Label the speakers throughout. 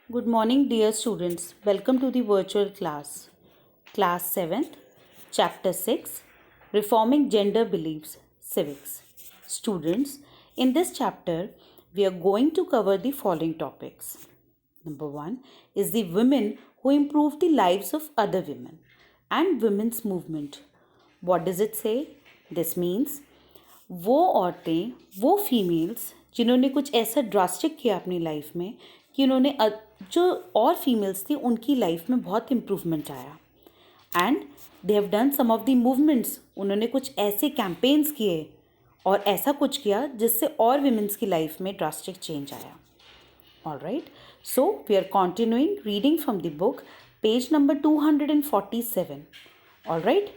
Speaker 1: Good morning, dear students. Welcome to the virtual class. Class 7th, Chapter 6 Reforming Gender Beliefs, Civics. Students, in this chapter, we are going to cover the following topics. Number 1 is the women who improve the lives of other women and women's movement. What does it say? This means वो औरतें, वो females जिन्होंने कुछ ऐसा drastic किया अपनी life में कि उन्होंने जो और फीमेल्स थी उनकी लाइफ में बहुत इम्प्रूवमेंट आया and they have done some of the movements. उन्होंने कुछ ऐसे कैंपेन्स किए और ऐसा कुछ किया जिससे और विमेंस की लाइफ में ड्रास्टिक चेंज आया. All right, so we are continuing reading from the book, page number 247. All right.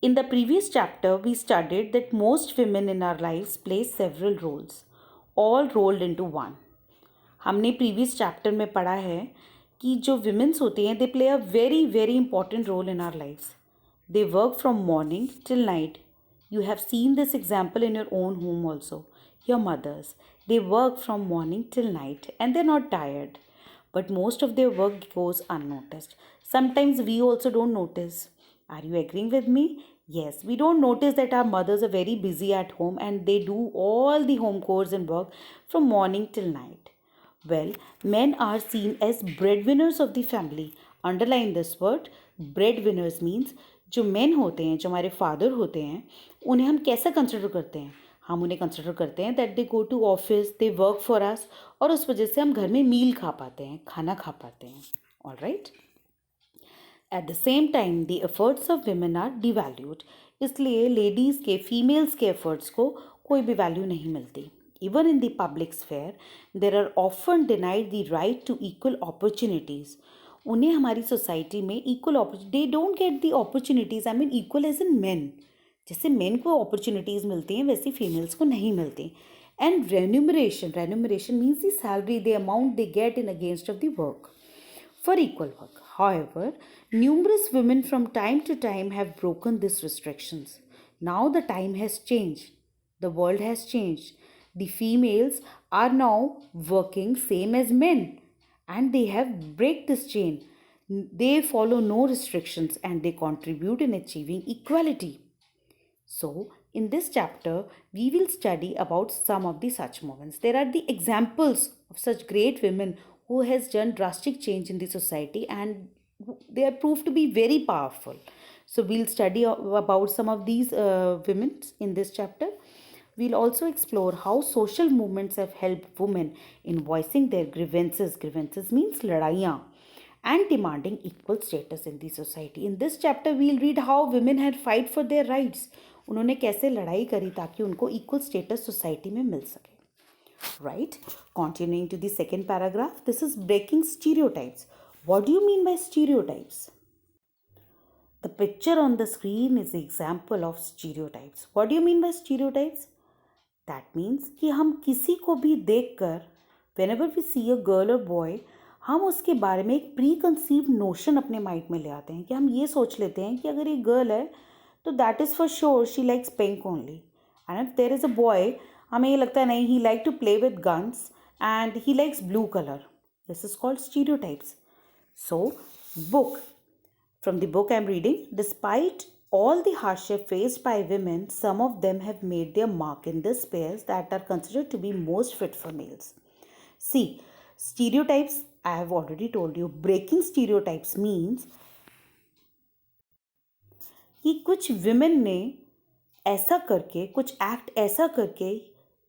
Speaker 1: In the previous chapter, we studied that most women in our lives play several roles, all rolled into one. हमने previous chapter में पढ़ा है कि जो women's होती हैं, they play a very very important role in our lives. They work from morning till night. You have seen this example in your own home also. Your mothers, they work from morning till night and they're not tired. But most of their work goes unnoticed. Sometimes we also don't notice. Are you agreeing with me? Yes, we don't notice that our mothers are very busy at home and they do all the home chores and work from morning till night. Well, men are seen as breadwinners of the family. Underline this word. Breadwinners means जो men होते हैं, जो हमारे father होते हैं, उन्हें हम कैसा कंसिडर करते हैं? हम उन्हें कंसिडर करते हैं that they go to office, they work for us, और उस वजह से हम घर में मील खा पाते हैं, खाना खा पाते हैं. All right. At the same time the efforts of women are devalued. इसलिए लेडीज़ के, फीमेल्स के एफर्ट्स को कोई भी वैल्यू नहीं मिलती. Even in the public sphere there are often denied the right to equal opportunities. उन्हें हमारी सोसाइटी में equal they don't get the opportunities. I mean equal as in men. जैसे मेन को अपॉर्चुनिटीज़ मिलती हैं वैसे फीमेल्स को नहीं मिलती. And remuneration means the salary, the amount they get in against of the work for equal work. However, numerous women from time to time have broken these restrictions. Now the time has changed. The world has changed. The females are now working same as men and they have break this chain. They follow no restrictions and they contribute in achieving equality. So, in this chapter, we will study about some of the such moments. There are the examples of such great women who has done drastic change in the society and they are proved to be very powerful. So, we'll study about some of these women in this chapter. We'll also explore how social movements have helped women in voicing their grievances. Grievances means ladaiyan. And demanding equal status in the society. In this chapter, we'll read how women had fight for their rights. उन्होंने कैसे लड़ाई करी ताकि उनको equal status society में मिल सके. Right? Continuing to the second paragraph, this is breaking stereotypes. What do you mean by stereotypes? The picture on the screen is the example of stereotypes. What do you mean by stereotypes? That means कि हम किसी को भी देखकर, whenever we see a girl or boy, हम उसके बारे में एक प्री कंसीव नोशन अपने माइंड में ले आते हैं कि हम ये सोच लेते हैं कि अगर ये गर्ल है तो that is for sure she likes pink only. And if there is a boy, हमें ये लगता है नहीं, he like to play with guns and he likes blue colour. This is called stereotypes. So book, from the book I am reading, despite all the hardship faced by women, some of them have made their mark in the spheres that are considered to be most fit for males. See, stereotypes, I have already told you, breaking stereotypes means कि कुछ women ने ऐसा करके, कुछ act ऐसा करके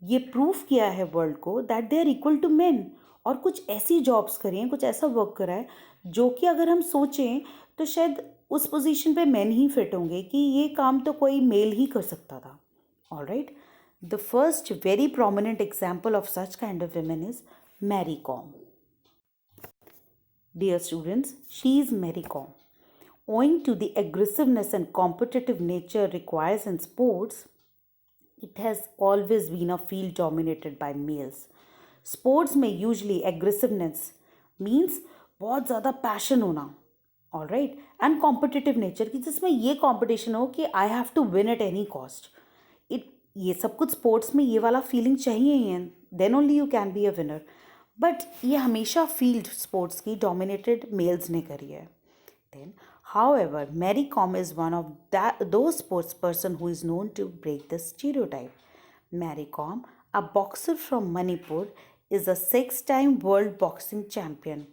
Speaker 1: ये proof किया है वर्ल्ड को that they are equal to men, और कुछ ऐसी जॉब्स करी हैं, कुछ ऐसा वर्क करा है जो कि अगर हम सोचें तो शायद उस पोजीशन पे मेन ही फिट होंगे कि ये काम तो कोई मेल ही कर सकता था. All right. The first very prominent example of such kind of women is Mary Kom. Dear students, she is Mary Kom. Owing to the aggressiveness and competitive nature requires in sports, it has always been a field dominated by males. Sports में usually aggressiveness means बहुत ज़्यादा passion होना, all right, and competitive nature कि जिसमें ये competition हो कि I have to win at any cost. It ये सब कुछ स्पोर्ट्स में ये वाला फीलिंग चाहिए ही है, then only you can be a winner. But ये हमेशा फील्ड स्पोर्ट्स की डोमिनेटेड मेल्स ने करी है. Then, however, Mary Kom is one of those sports person who is known to break the stereotype. Mary Kom, a boxer from Manipur, is a six-time world boxing champion.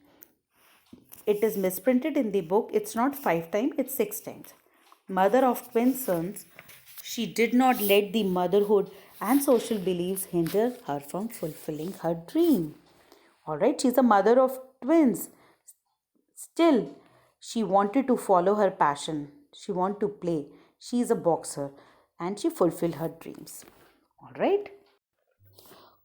Speaker 1: It is misprinted in the book. It's not 5 times, it's 6 times. Mother of twin sons, she did not let the motherhood and social beliefs hinder her from fulfilling her dream. Alright, she's a mother of twins. Still, she wanted to follow her passion. She wanted to play. She is a boxer and she fulfilled her dreams. Alright.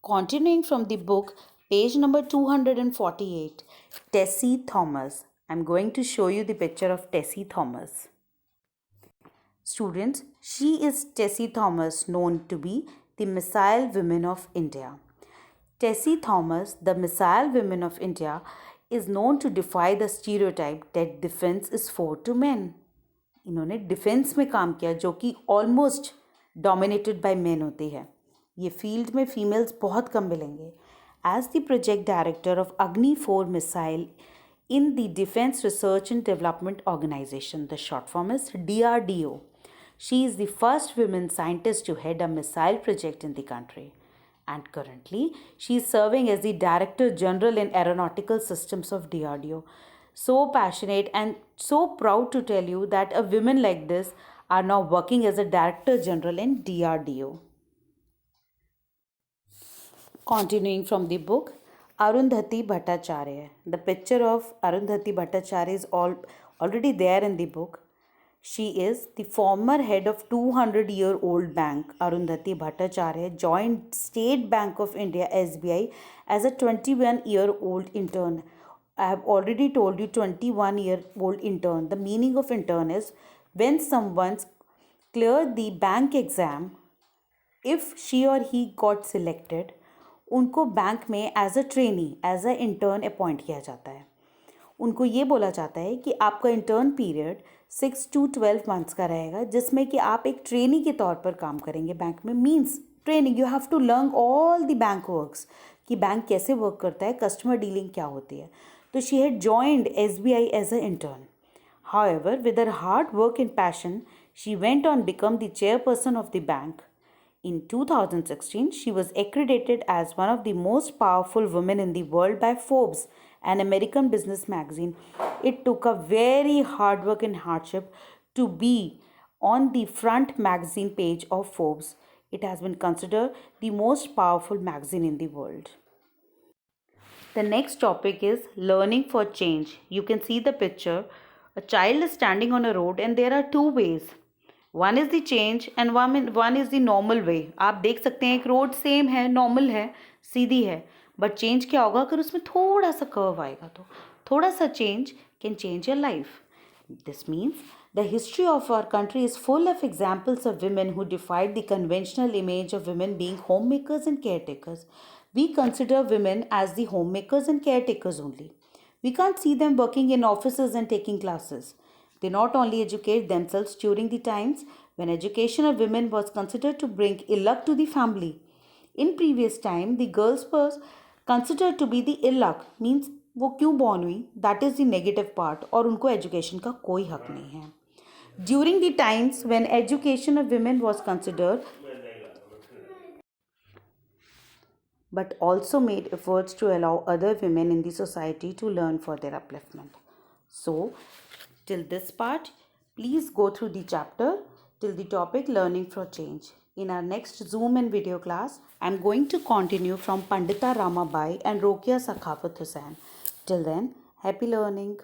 Speaker 1: Continuing from the book, page number 248, Tessie Thomas. I'm going to show you the picture of Tessie Thomas. Students, she is Tessie Thomas, known to be the Missile Women of India. Tessie Thomas, the Missile Women of India, is known to defy the stereotype that defense is for to men. इन्होंने defence में काम किया जो कि almost dominated by main होती है. ये field में फीमेल्स बहुत कम मिलेंगे. As the project director of Agni 4 missile in the Defense Research and Development Organization, the short form is DRDO. She is the first woman scientist to head a missile project in the country. And currently, she is serving as the Director General in Aeronautical Systems of DRDO. So passionate and so proud to tell you that a woman like this are now working as a Director General in DRDO. Continuing from the book, Arundhati Bhattacharya. The picture of Arundhati Bhattacharya is already there in the book. She is the former head of 200-year-old bank. Arundhati Bhattacharya joined State Bank of India SBI as a 21-year-old intern. I have already told you 21-year-old intern. The meaning of intern is when someone's cleared the bank exam, if she or he got selected, उनको bank में as a trainee as a intern appoint किया जाता है. उनको ये बोला जाता है कि आपका इंटर्न पीरियड 6 to 12 मंथ्स का रहेगा जिसमें कि आप एक ट्रेनी के तौर पर काम करेंगे बैंक में. Means training, you have to learn all the bank works कि बैंक कैसे वर्क करता है, कस्टमर डीलिंग क्या होती है. तो she had joined SBI as a intern. However, with her hard work and passion, she went on become the chairperson of the bank. In 2016, she was accredited as one of the most powerful women in the world by Forbes, an American business magazine. It took a very hard work and hardship to be on the front magazine page of Forbes. It has been considered the most powerful magazine in the world. The next topic is learning for change. You can see the picture. A child is standing on a road and there are two ways. One is the change and one is the normal way. आप देख सकते हैं एक road same है, normal है, सीधी है, but change क्या होगा अगर उसमें थोड़ा सा कर्व आएगा. तो थोड़ा सा change can change your life. This means the history of our country is full of examples of women who defied the conventional image of women being homemakers and caretakers. We consider women as the homemakers and caretakers only. We can't see them working in offices and taking classes. They not only educate themselves during the times when education of women was considered to bring ill luck to the family. In previous time, the girls were considered to be the ill luck. Means वो क्यों born हुई, that is the negative part, और उनको education का कोई हक नहीं है. During the times when education of women was considered, but also made efforts to allow other women in the society to learn for their upliftment. So, till this part, please go through the chapter till the topic learning for change. In our next Zoom and video class, I am going to continue from Pandita Ramabai and Rokia Sakhawat Hussain. Till then, happy learning.